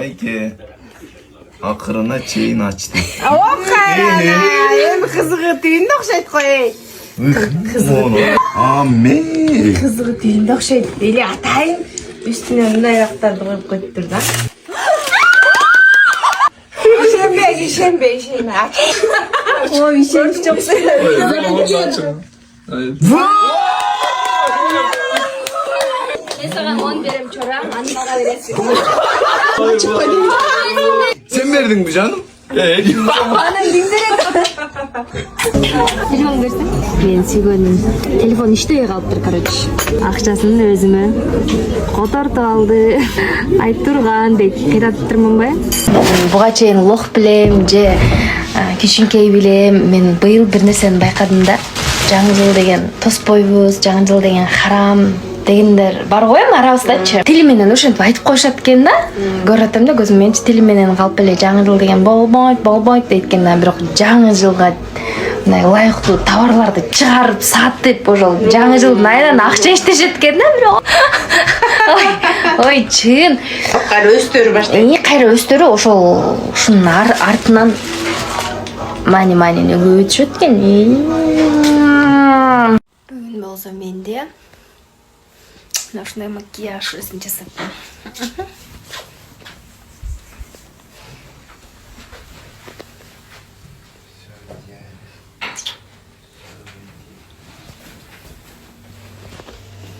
байке акырына чейин ачты. О кайрана, эми кызыгы түйүндө окшойт кой. Аме. Кызыгы түйүндө окшойт. Эли атайын үстүнө мындай актарды коюп коюптур да. Ишенбе. Ой, ишенич жок. Мен сага 10 берем чора, аны мага бересиң. Sen verdin mi canım? Анын диңдере. Телефон берсең? Мен сүйгөнүм. Телефон иштебей калыптыр, короче. Акчасын өзүмө котортуп алды. Айтып турган дейт. Кыйратып турманбы? Буга чейин лох билем же кичинекей билем. Мен быйыл бир нерсени байкадым да. Жаңы жыл деген тоспойбуз, жаңы жыл деген харам дегендер бар ғой эми арабыздачы. Тили менен ошентип айтып коюшат экен да. Көрүп атам да көзүм менчи тили менен калып эле жаңы жыл деген болбойт дейт экен да. Бирок жаңы жылга мындай ылайыктуу товарларды чыгарып сатып ошол жаңы жылдын айынан акча иштешет экен да бирок. Ой, чын. Кайра өстөрү баштайт. Кайра өстөрү ушунун артынан мани-манини көбөйтүшөт экен. Бүгүн болсо менде ушундай макияж өзүм жасаптым.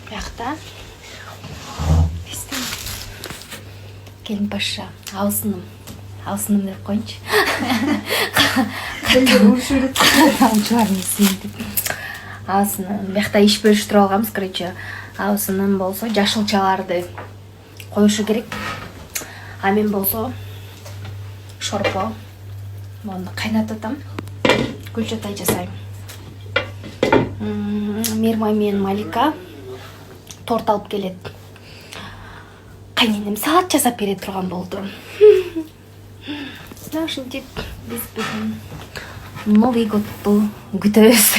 Бияқта келин паша алсыным деп коюнчу. Алсыным бияқта иш бөлүштүрүп алганбыз, короче. Алсыным болсо жашылчаларды коюшу керек. А мен болсо шорпо. Муну кайнатып атам. Гүлчатай жасайм. Мирмай менен Малика торт алып келет. Кайненем салат жасап бере турган болду. Ошентип биз бүгүн Новый годду күтөбүз.